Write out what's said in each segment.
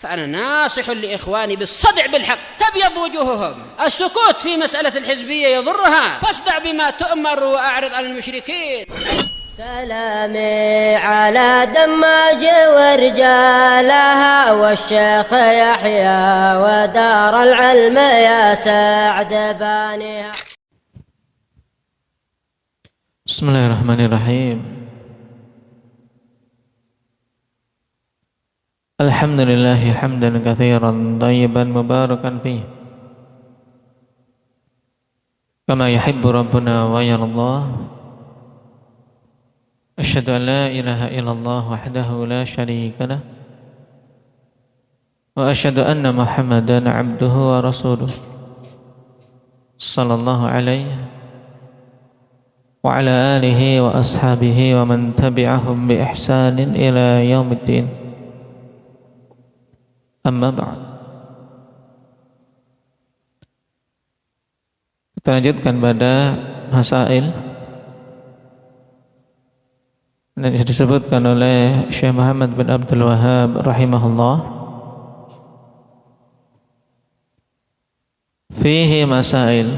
فأنا ناصح لإخواني بالصدع بالحق تبيض وجوههم. السكوت في مسألة الحزبية يضرها، فاصدع بما تؤمر وأعرض عن المشركين. سلامي على دماج ورجالها والشيخ يحيى ودار العلم يا سعد بانيها. Bismillahirrahmanirrahim. Alhamdulillahi hamdan katsiran thayyiban mubarakan fihi kama yuhibbu rabbuna wa yardah. Asyhadu an la ilaha illallah wahdahu la syarika lah wa asyhadu anna Muhammadan abduhu wa rasuluh sallallahu alaihi wa ala alihi wa ashabihi wa man tabi'ahum bi ihsanin ila yaumiddin. Amma ba'd. Kita lanjutkan pada masail yang disebutkan oleh Syekh Muhammad bin Abdul Wahhab rahimahullah. Fihi masail.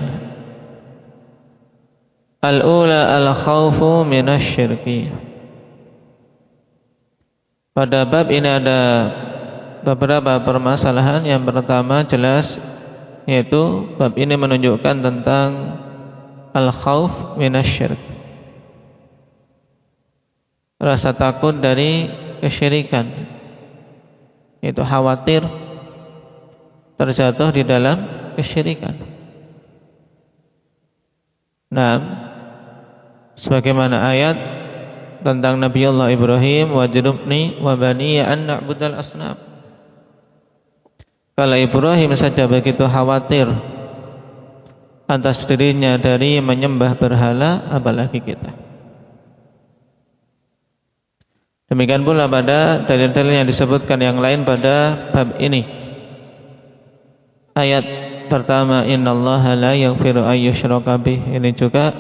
Al-ula al-khawfu minasyirki. Pada bab ini ada beberapa permasalahan. Yang pertama jelas, yaitu bab ini menunjukkan tentang al-khawf minasyirk, rasa takut dari kesyirikan, yaitu khawatir terjatuh di dalam kesyirikan. Nah, sebagaimana ayat tentang Nabiullah Ibrahim, wajnubni wa baniya an na'budal asnam. Kalau Ibrahim saja begitu khawatir atas dirinya dari menyembah berhala, apalagi kita. Demikian pula pada dalil-dalil yang disebutkan yang lain pada bab ini. Ayat pertama, innallaha la yaghfiru an yushraka bih. Ini juga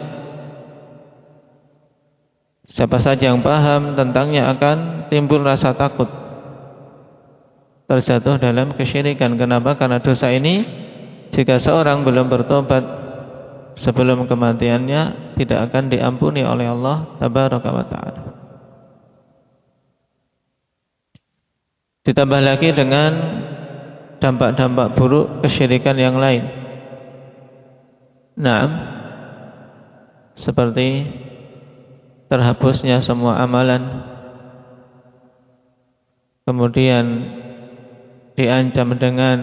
siapa saja yang paham tentangnya akan timbul rasa takut terjatuh dalam kesyirikan. Kenapa? Karena dosa ini jika seorang belum bertobat sebelum kematiannya tidak akan diampuni oleh Allah tabaraka wa ta'ala. Ditambah lagi dengan dampak-dampak buruk kesyirikan yang lain. Nah, seperti terhapusnya semua amalan, kemudian diancam dengan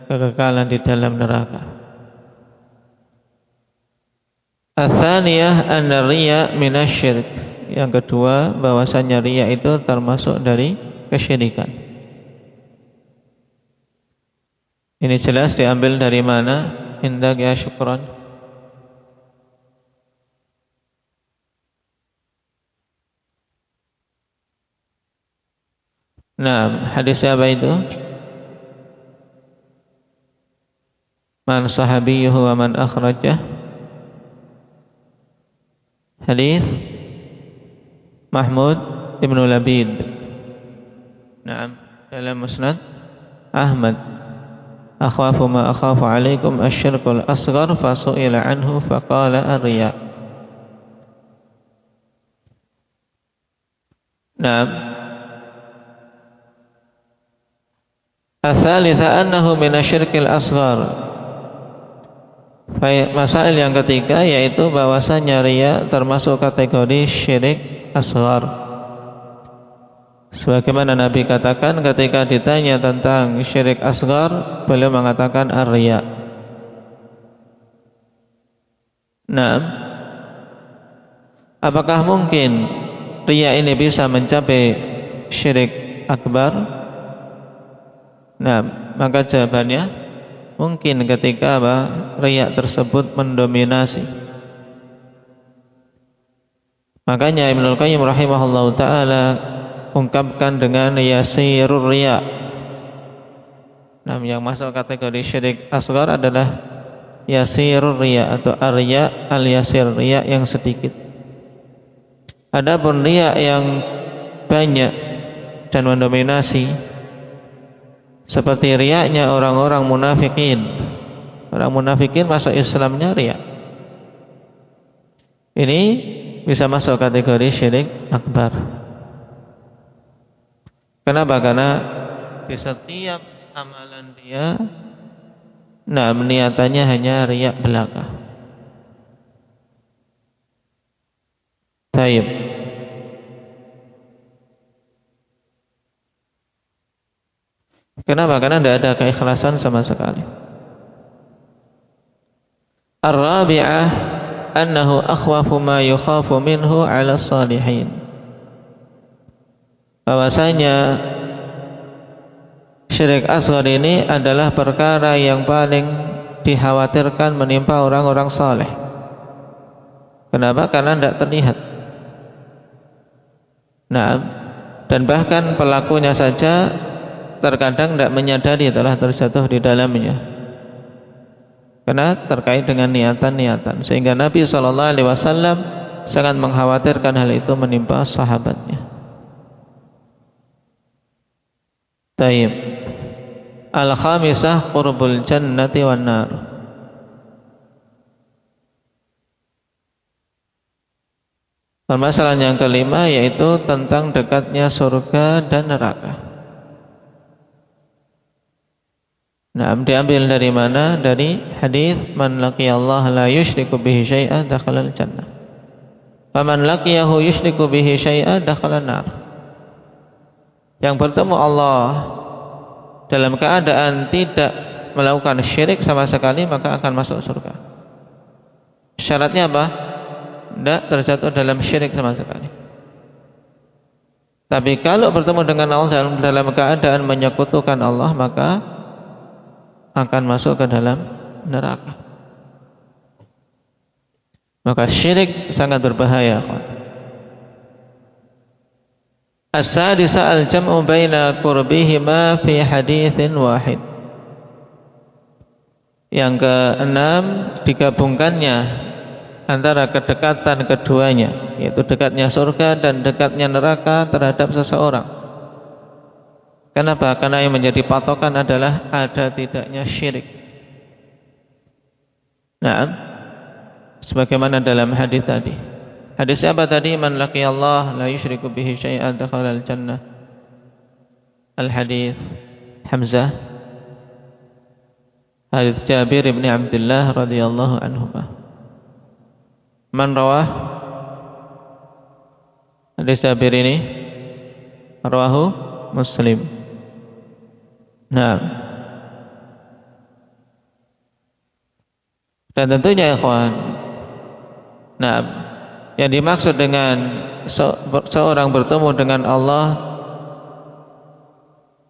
kekekalan di dalam neraka. Ats-tsaniyah an-riya minasyirk. Yang kedua, bahwasanya riya itu termasuk dari kesyirikan. Ini jelas diambil dari mana? Indak ya syukran. Nah, hadis apa itu? Man sahabiyuhu wa man akhrajah. Hadis Mahmud Ibn Labid. Naam, dalam Musnad Ahmad. Akhafu ma akhafu alaikum asyirkul asghar fasu'ila anhu faqala ar-riya. Naam. Ats-tsalitsa annahu minasyirkil asghar. Masail yang ketiga yaitu bahwasanya riya termasuk kategori syirik asghar. Sebagaimana Nabi katakan ketika ditanya tentang syirik asghar, beliau mengatakan ar-riya. Nah, apakah mungkin riya ini bisa mencapai syirik akbar? Nah, maka jawabannya mungkin ketika riya tersebut mendominasi. Makanya Ibnul Qayyim rahimahullahu ta'ala ungkapkan dengan yasirur riya. Nah, yang masuk kategori syirik asghar adalah yasirur riya atau ar-riya al-yasir, riya yang sedikit. Adapun riya yang banyak dan mendominasi seperti riaknya orang-orang munafikin. Orang munafikin masuk Islamnya riak. Ini bisa masuk kategori syirik akbar. Kenapa? Karena di setiap amalan dia, niatannya hanya riak belaka. Taib. Kenapa? Karena tidak ada keikhlasan sama sekali. Ar-rabi'ah annahu akhwafu ma yukhafu minhu 'ala salihin. Bahwasanya syirik asghar ini adalah perkara yang paling dikhawatirkan menimpa orang-orang saleh. Kenapa? Karena tidak terlihat. Dan bahkan pelakunya saja terkadang tidak menyadari telah terjatuh di dalamnya, karena terkait dengan niatan-niatan, sehingga Nabi SAW sangat mengkhawatirkan hal itu menimpa sahabatnya. Taib. Al-khamisah qurbul jannati wan nar. Permasalahan yang kelima yaitu tentang dekatnya surga dan neraka. Diambil dari mana? Dari hadis man laqiyallaha la yusyriku bihi syai'an dakhalal jannah. Faman laqiyahu yusyriku bihi syai'an dakhalan nar. Yang bertemu Allah dalam keadaan tidak melakukan syirik sama sekali maka akan masuk surga. Syaratnya apa? Tidak terjatuh dalam syirik sama sekali. Tapi kalau bertemu dengan Allah dalam keadaan menyekutukan Allah, maka akan masuk ke dalam neraka. Maka syirik sangat berbahaya. As-sadisa al-jam'u baina qurbihima fi haditsin wahid. Yang keenam, digabungkannya antara kedekatan keduanya, yaitu dekatnya surga dan dekatnya neraka terhadap seseorang. Kenapa? Karena yang menjadi patokan adalah ada tidaknya syirik. Sebagaimana dalam hadis tadi. Hadis apa tadi? Man laqiyallah la yusyriku bihi syai'an dakhalal jannah. Al-hadis Hamzah. Hadis Jabir bin Abdullah radhiyallahu anhuma. Man rawah hadis Jabir ini? Rawahu Muslim. Dan tentunya ikhwan, yang dimaksud dengan seorang bertemu dengan Allah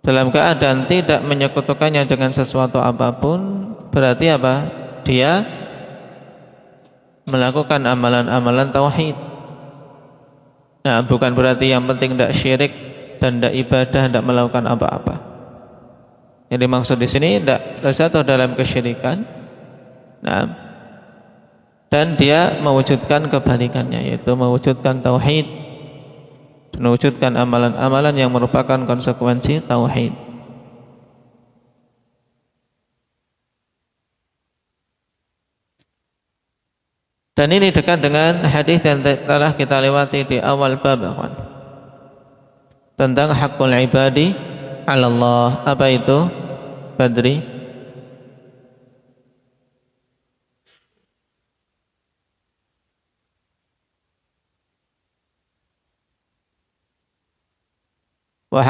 dalam keadaan tidak menyekutukannya dengan sesuatu apapun, berarti apa? Dia melakukan amalan-amalan tauhid. Bukan berarti yang penting tidak syirik dan tidak ibadah, tidak melakukan apa-apa. Yang dimaksud di sini tidak terjatuh dalam kesyirikan. Dan dia mewujudkan kebalikannya, yaitu mewujudkan tauhid, mewujudkan amalan-amalan yang merupakan konsekuensi tauhid. Dan ini dekat dengan hadis yang telah kita lewati di awal bab tentang hakul ibadi 'ala Allah. Apa itu? Badri. Wa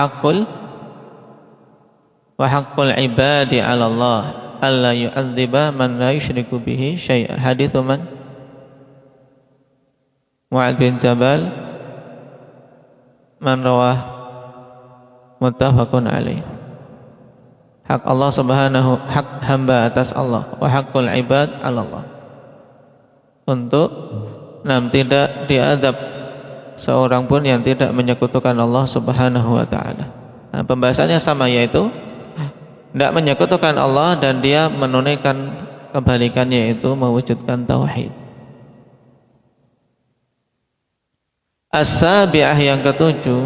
haqqul ibadi 'ala Allah alla yu'adziba man la yusyriku bihi syai'a. Hadits man? Mu'adz bin Jabal. Man rawah? Muttafaqun alaih. Hak Allah subhanahu, hak hamba atas Allah, wa haqqul ibad 'ala Allah. Untuk tidak diadab seorang pun yang tidak menyekutukan Allah subhanahu wa ta'ala. Pembahasannya sama, yaitu tidak menyekutukan Allah dan dia menunaikan kebalikannya, yaitu mewujudkan tauhid. As-sabi'ah yang ketujuh,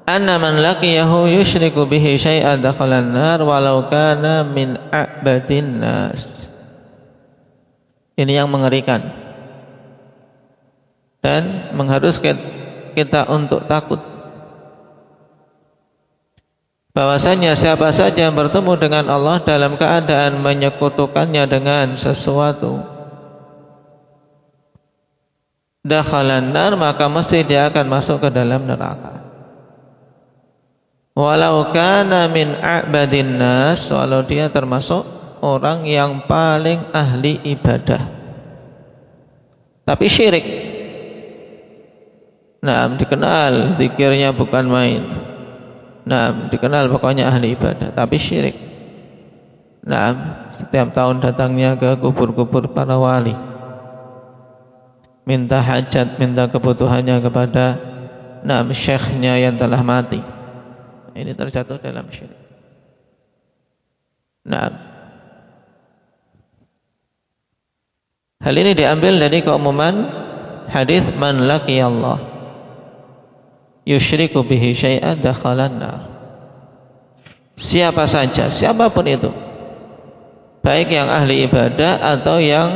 anna man laqiyahu yusyriku bihi syai'an dakhalan nar walau kana min a'badin nas. Ini yang mengerikan dan mengharuskan kita untuk takut bahwasanya siapa saja yang bertemu dengan Allah dalam keadaan menyekutukannya dengan sesuatu, dakhalan nar, maka mesti dia akan masuk ke dalam neraka. Walau kana min a'badin nas, walau dia termasuk orang yang paling ahli ibadah tapi syirik. Nah, dikenal zikirnya bukan main. Nah, dikenal pokoknya ahli ibadah tapi syirik. Nah, setiap tahun datangnya ke kubur-kubur para wali, minta hajat, minta kebutuhannya kepada syekhnya yang telah mati. Ini terjatuh dalam syirik. Nah, hal ini diambil dari keumuman hadis man laqiyallah yusyriku bihi syai'an dakhalan nar. Siapa saja, siapapun itu, baik yang ahli ibadah atau yang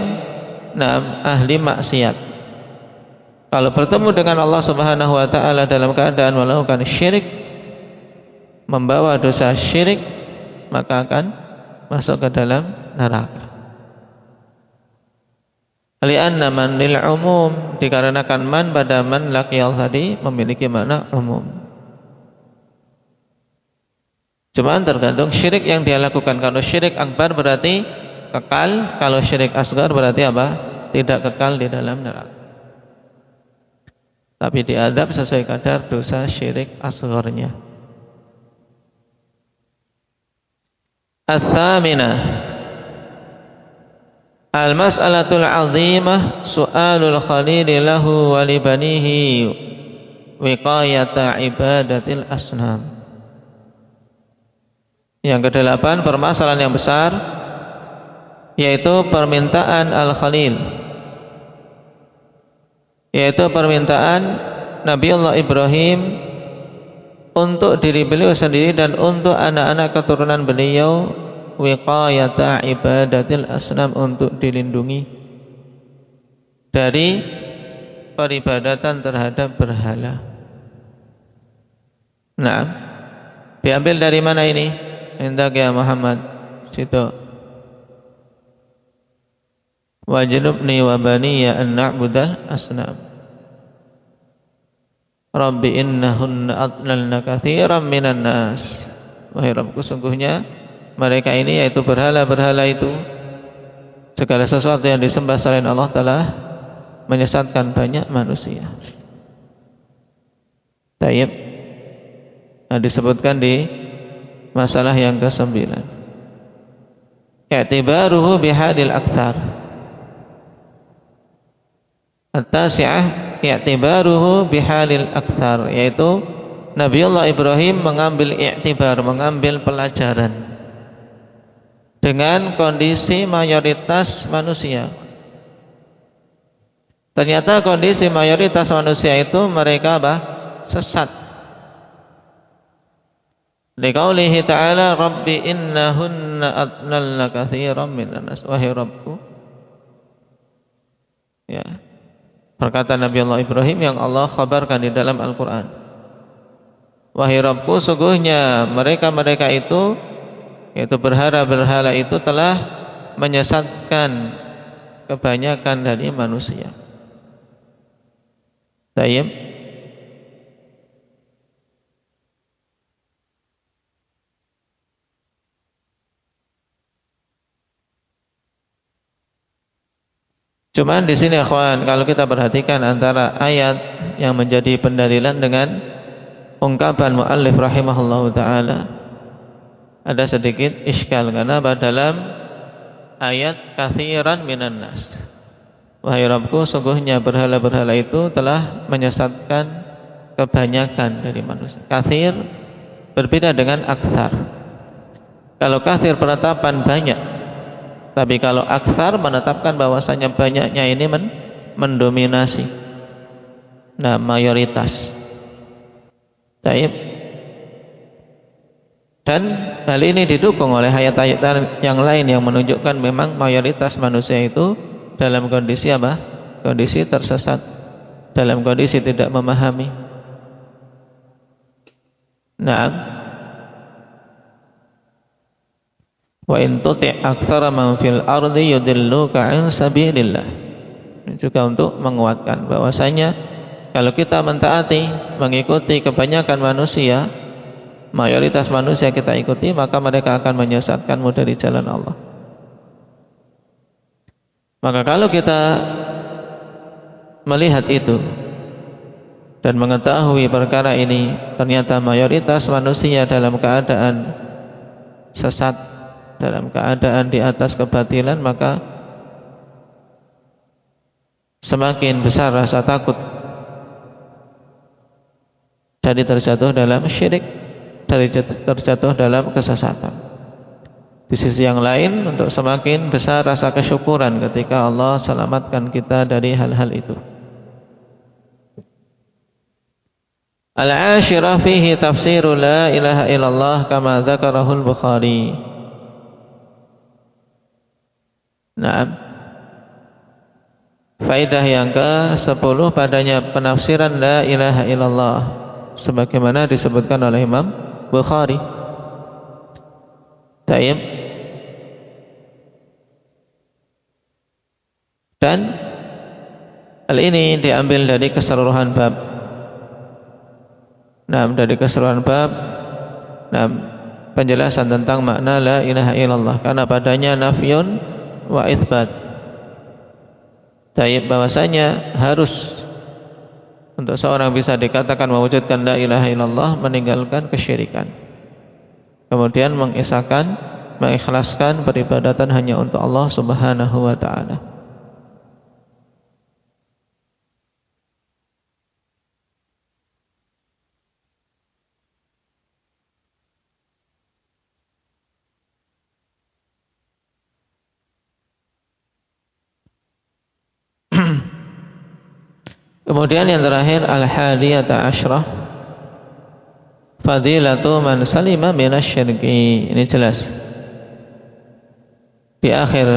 ahli maksiat, kalau bertemu dengan Allah Subhanahu wa taala dalam keadaan melakukan syirik, membawa dosa syirik, maka akan masuk ke dalam neraka. Li'anna man lil umum, dikarenakan man pada man laqiyal tadi memiliki makna umum. Cuma tergantung syirik yang dia lakukan. Kalau syirik akbar berarti kekal, kalau syirik asgar berarti apa? Tidak kekal di dalam neraka, tapi diadab sesuai kadar dosa syirik asgarnya. Ats-tsaminah al-mas'alatul 'azimah su'alul khalil lahu wa li banihi wiqayata ibadatil asnam. Yang kedelapan, permasalahan yang besar, yaitu permintaan al-khalil, yaitu permintaan Nabiullah Ibrahim untuk diri beliau sendiri dan untuk anak-anak keturunan beliau, wiqayata ibadatil asnam, untuk dilindungi dari peribadatan terhadap berhala. Nah, diambil dari mana ini? Hendak ya Muhammad situ. Wajnubni wa baniya an na'budal asnam. Rabbi innahunna adlalna katsiran minan nas. Wahai Rabbku, sungguhnya mereka ini, yaitu berhala-berhala itu, segala sesuatu yang disembah selain Allah telah menyesatkan banyak manusia. Tayyib. Nah, disebutkan di masalah yang ke-9. I'tibaruhu bihadil aktsar. At-tasi'ah i'tibaruhu bihalil aktsar, yaitu Nabiullah Ibrahim mengambil i'tibar, mengambil pelajaran dengan kondisi mayoritas manusia. Ternyata kondisi mayoritas manusia itu mereka apa? Sesat. Liqaulihi ta'ala Rabbi innahunna adlalna katsiran minan nas. Wahai Rabbku, ya, perkataan Nabi Allah Ibrahim yang Allah khabarkan di dalam Al-Quran. Wahai Rabbku, sungguhnya mereka-mereka itu, yaitu berhala-berhala itu, telah menyesatkan kebanyakan dari manusia. Tayyib. Cuman di sini akhwan, kalau kita perhatikan antara ayat yang menjadi pendalilan dengan ungkapan muallif rahimahullahu taala, ada sedikit iskal. Karena dalam ayat katsiran minan nas, wahai Rabbku, sungguhnya berhala-berhala itu telah menyesatkan kebanyakan dari manusia. Katsir berbeda dengan aktsar. Kalau katsir penetapan banyak, tapi kalau aksar menetapkan bahwasanya banyaknya ini mendominasi. mayoritas. Baik. Dan hal ini didukung oleh ayat-ayat yang lain yang menunjukkan memang mayoritas manusia itu dalam kondisi apa? Kondisi tersesat, dalam kondisi tidak memahami. Naam. Wa in tuti' aktsara man fil ardi yudilluka 'an sabilillah. Ini juga untuk menguatkan bahwasanya kalau kita mentaati, mengikuti kebanyakan manusia, mayoritas manusia kita ikuti, maka mereka akan menyesatkanmu dari jalan Allah. Maka kalau kita melihat itu dan mengetahui perkara ini, ternyata mayoritas manusia dalam keadaan sesat, dalam keadaan di atas kebatilan, maka semakin besar rasa takut dari terjatuh dalam syirik, dari terjatuh dalam kesesatan. Di sisi yang lain, untuk semakin besar rasa kesyukuran ketika Allah selamatkan kita dari hal-hal itu. Al-ashirah fihi tafsiru la ilaha illallah kama dzakarahul Bukhari. Naam. Faedah yang ke-10 padanya penafsiran la ilaha illallah sebagaimana disebutkan oleh Imam Bukhari. Taib. Dan hal ini diambil dari keseluruhan bab. Dari keseluruhan bab, penjelasan tentang makna la ilaha illallah, karena padanya nafyun wa itsbat. Taib, bahwasanya harus untuk seorang bisa dikatakan mewujudkan la ilaha illallah meninggalkan kesyirikan, kemudian mengesahkan, mengikhlaskan peribadatan hanya untuk Allah Subhanahu wa taala. Kemudian yang terakhir al-hadiyata asyrah fadilatu man salima minasyirki. Ini jelas di akhir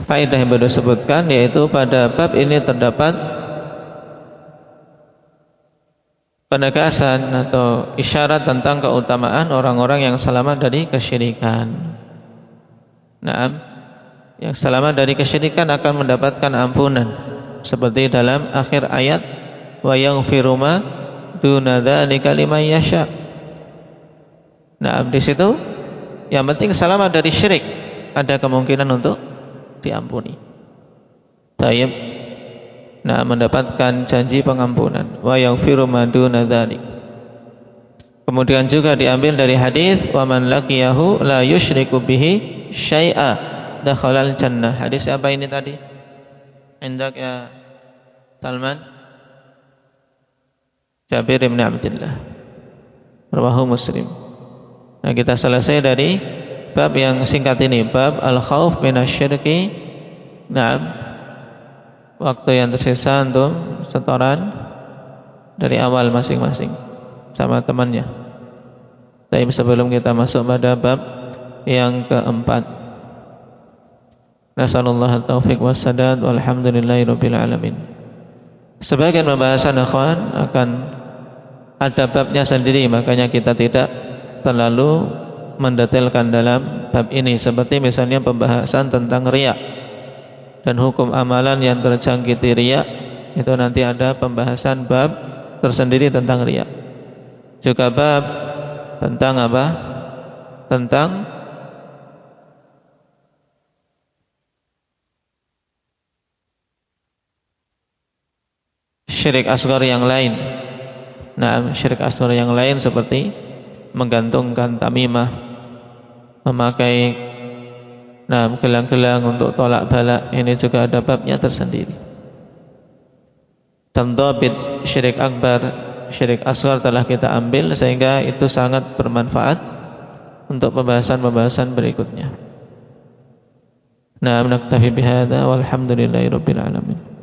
faedah yang baru sebutkan, yaitu pada bab ini terdapat penegasan atau isyarat tentang keutamaan orang-orang yang selamat dari kesyirikan. Yang selamat dari kesyirikan akan mendapatkan ampunan, seperti dalam akhir ayat wa yaghfiru ma duna dzalika liman yasha. Di situ yang penting selamat dari syirik, ada kemungkinan untuk diampuni. Tayyib. Mendapatkan janji pengampunan. Wa yaghfiru ma duna dzalik. Kemudian juga diambil dari hadis wa man laqiyahu la yusyriku bihi syai'a dakhalal jannah. Hadis apa ini tadi? Indak ya Salman? Jabir bin Abdullah, rawahu Muslim. Kita selesai dari bab yang singkat ini, bab al-khauf minasyirki. Waktu yang tersisa untuk setoran dari awal masing-masing sama temannya. Tapi sebelum kita masuk pada bab yang keempat, nasallallahu taufiq wassadad walhamdulillahirabbil alamin. Sebagian pembahasan ikhwan akan ada babnya sendiri, makanya kita tidak terlalu mendetailkan dalam bab ini, seperti misalnya pembahasan tentang riya dan hukum amalan yang terjangkiti riya, itu nanti ada pembahasan bab tersendiri tentang riya. Juga bab tentang apa? Tentang syirik asghar yang lain. Syirik asghar yang lain seperti menggantungkan tamimah, memakai gelang-gelang untuk tolak bala, ini juga ada babnya tersendiri. Tamdhabit syirik akbar, syirik asghar telah kita ambil, sehingga itu sangat bermanfaat untuk pembahasan-pembahasan berikutnya. Naktafi bihadza walhamdulillahirabbil alamin.